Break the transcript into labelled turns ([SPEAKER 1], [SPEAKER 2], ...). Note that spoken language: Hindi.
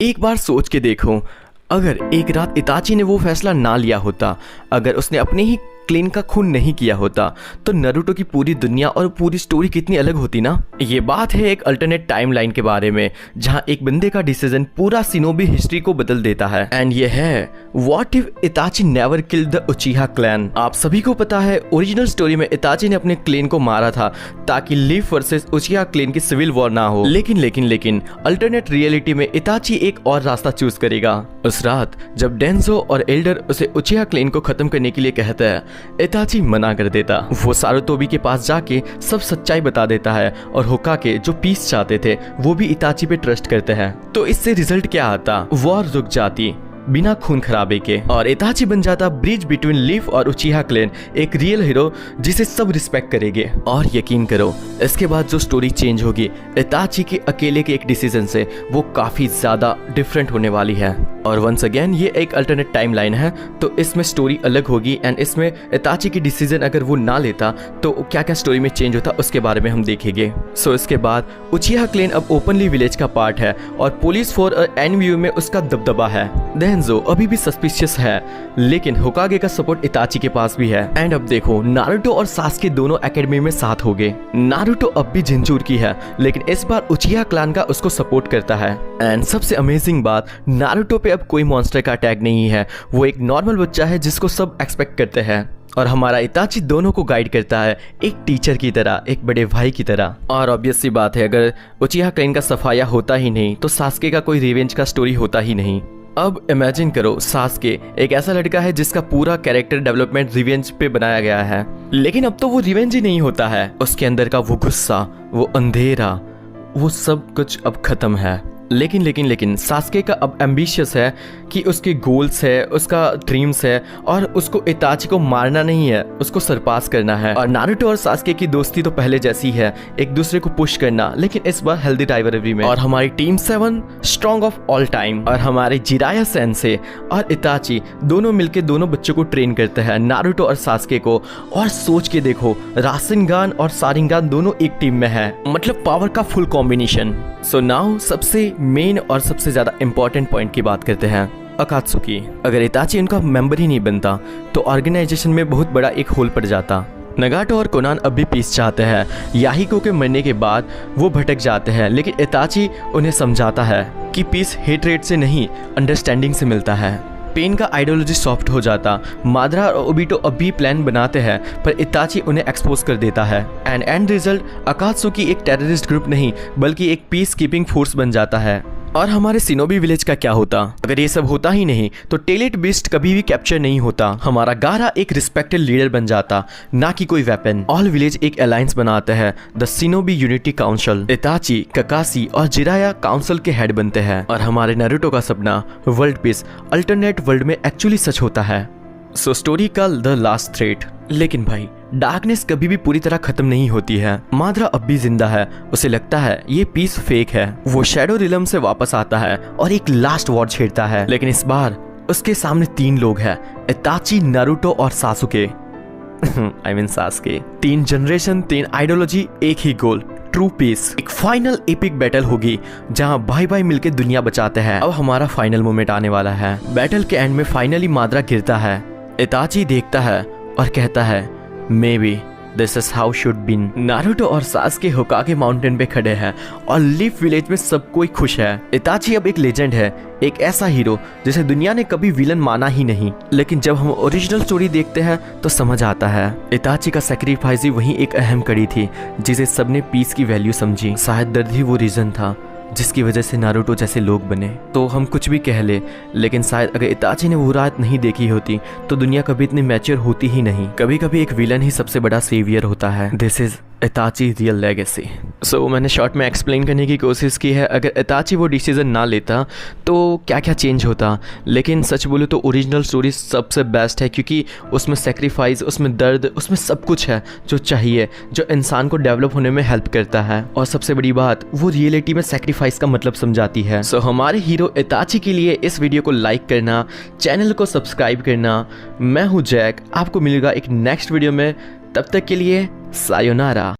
[SPEAKER 1] एक बार सोच के देखो, अगर एक रात इताची ने वो फैसला ना लिया होता, अगर उसने अपने ही क्लेन का खून नहीं किया होता, तो नारुतो की पूरी दुनिया और पूरी स्टोरी कितनी अलग होती ना। ये बात है एक अल्टरनेट टाइमलाइन के बारे में, जहां एक बंदे का डिसीजन पूरा शिनोबी हिस्ट्री को बदल देता है। एंड ये है what if इताची never killed the उचिहा clan. आप सभी को पता है ओरिजिनल स्टोरी में इताची ने अपने क्लेन को मारा था ताकि लीफ वर्सेस उचिहा क्लेन की सिविल वॉर ना हो। लेकिन अल्टरनेट रियलिटी में इताची एक और रास्ता चूज करेगा। उस रात जब डेंजो और एल्डर उसे उचिहा क्लेन को खत्म करने के लिए कहता है, इताची मना कर देता। वो सारुतोबी के पास जाके सब सच्चाई बता देता है और होकागे जो पीस चाहते थे वो भी इताची पे ट्रस्ट करते हैं। तो इससे रिजल्ट क्या आता? वॉर रुक जाती बिना खून खराबे के, और इताची बन जाता ब्रिज बिटवीन लीफ और उचिहा क्लैन, एक रियल हीरो जिसे सब रिस्पेक्ट करेंगे। और यकीन करो, इसके बाद जो स्टोरी चेंज होगी इताची के अकेले के एक डिसीजन से, वो काफी ज्यादा डिफरेंट होने वाली है। और वंस अगेन ये एक अल्टरनेट टाइमलाइन है, तो इसमें स्टोरी अलग होगी। एंड इसमें इताची की डिसीजन अगर वो ना लेता तो क्या क्या स्टोरी में चेंज होता उसके बारे में हम देखेंगे। सो इसके बाद उचिहा क्लैन अब ओपनली विलेज का पार्ट है और पुलिस फोर्स और एनवीयू में उसका दबदबा है। डेंजो अभी भी सस्पिशियस है, लेकिन होकागे का सपोर्ट इताची के पास भी है। एंड अब देखो, नारुतो और सासुके दोनों एकेडमी में साथ हो गए। नारुतो अब भी जिंचूर की है, लेकिन इस बार उचिहा क्लैन का उसको सपोर्ट करता है। एंड सबसे अमेजिंग बात, नारुतो पे अब कोई मॉन्स्टर का अटैक नहीं है, वो एक नॉर्मल बच्चा है जिसको सब एक्सपेक्ट करते हैं। और हमारा इताची दोनों को गाइड करता है, एक टीचर की तरह, एक बड़े भाई की तरह। और ऑब्वियस सी बात है, अगर उचिहा क्लैन का सफाया होता ही नहीं तो सासुके का कोई रिवेंज का स्टोरी होता ही नहीं। अब इमेजिन करो, सासुके एक ऐसा लड़का है जिसका पूरा कैरेक्टर डेवलपमेंट रिवेंज पे बनाया गया है, लेकिन अब तो वो रिवेंज ही नहीं होता है। उसके अंदर का वो गुस्सा, वो अंधेरा, वो सब कुछ अब खत्म है। लेकिन सासुके का अब एम्बिशियस है कि उसके गोल्स है, उसका ड्रीम्स है, और उसको इताची को मारना नहीं है, उसको सरपास करना है। और नारुतो और सासुके की दोस्ती तो पहले जैसी है, एक दूसरे को पुश करना, लेकिन इस बार हेल्दी राइवलरी में। और हमारी team 7 strong of all time, और हमारे जिराया सेंसे और इताची दोनों मिलके दोनों बच्चों को ट्रेन करते हैं, नारुतो और सासुके को। और सोच के देखो, रासेनगान और सारिंगान दोनों एक टीम में है, मतलब पावर का फुल कॉम्बिनेशन। सो नाउ सबसे मेन और सबसे ज्यादा इंपॉर्टेंट पॉइंट की बात करते हैं, अकात्सुकी। अगर इताची उनका मेंबर ही नहीं बनता तो ऑर्गेनाइजेशन में बहुत बड़ा एक होल पड़ जाता। नगाटो और कोनान अब भी पीस चाहते हैं। याहिको के मरने के बाद वो भटक जाते हैं, लेकिन इताची उन्हें समझाता है कि पीस हेटरेट से नहीं, अंडरस्टैंडिंग से मिलता है। पेन का आइडियोलॉजी सॉफ्ट हो जाता। माद्रा और ओबिटो अब भी प्लान बनाते हैं, पर इताची उन्हें एक्सपोज कर देता है। एंड रिजल्ट, अकात्सुकी एक टेररिस्ट ग्रुप नहीं बल्कि एक पीस कीपिंग फोर्स बन जाता है। और हमारे शिनोबी विलेज का क्या होता? अगर ये सब होता ही नहीं तो टेलेट बीस्ट कभी भी कैप्चर नहीं होता। हमारा गारा एक रिस्पेक्टेड लीडर बन जाता, ना कि कोई वेपन। ऑल विलेज एक अलायंस बनाते हैं, the Shinobi Unity Council. Itachi, Kakashi और जिराया काउंसिल के हेड बनते हैं। और हमारे नारुतो का सपना, वर्ल्ड पीस, अल्टरनेट वर्ल्ड में एक्चुअली सच होता है। सो स्टोरी का द लास्ट थ्रेट। लेकिन भाई, डार्कनेस कभी भी पूरी तरह खत्म नहीं होती है। माद्रा अब भी जिंदा है, उसे लगता है ये पीस फेक है। वो शैडो रिलम से वापस आता है और एक लास्ट वॉर छेड़ता है, लेकिन इस बार उसके सामने 3 लोग हैं, इताची, नारुतो और Sasuke. I mean Sasuke. 3 generation, 3 ideology, एक ही गोल, ट्रू पीस। एक फाइनल एपिक बैटल होगी जहां भाई भाई मिलकर दुनिया बचाते हैं। अब हमारा फाइनल मोमेंट आने वाला है। बैटल के एंड में फाइनली माद्रा गिरता है। इताची देखता है और कहता है, maybe this is how should been. Naruto और सासुके होकागे माउंटेन पे खड़े हैं और लीफ विलेज में सब कोई खुश है। इताची अब एक लेजेंड है, एक ऐसा हीरो जिसे दुनिया ने कभी विलन माना ही नहीं। लेकिन जब हम ओरिजिनल स्टोरी देखते हैं तो समझ आता है, इताची का सैक्रिफाइस ही वही एक अहम कड़ी थी जिसे सबने पीस की वैल्यू समझी। शायद दर्द ही वो रीजन था जिसकी वजह से नारुतो जैसे लोग बने। तो हम कुछ भी कह ले, लेकिन शायद अगर इताची ने वो रात नहीं देखी होती तो दुनिया कभी इतनी मैच्योर होती ही नहीं। कभी कभी एक विलन ही सबसे बड़ा सेवियर होता है। This is Itachi real legacy. So मैंने शॉर्ट में एक्सप्लेन करने की कोशिश की है, अगर इताची वो डिसीजन ना लेता तो क्या क्या चेंज होता। लेकिन सच बोलूँ तो ओरिजिनल स्टोरी सबसे बेस्ट है, क्योंकि उसमें सेक्रीफाइस, उसमें दर्द, उसमें सब कुछ है जो चाहिए, जो इंसान को डेवलप होने में हेल्प करता है। और सबसे बड़ी बात, वो रियलिटी में सेक्रीफाइस का मतलब समझाती है। सो हमारे हीरो इताची के लिए इस वीडियो को लाइक करना, चैनल को सब्सक्राइब करना। मैं हूँ जैक, आपको मिलेगा एक नेक्स्ट वीडियो में, तब तक के लिए सायोनारा।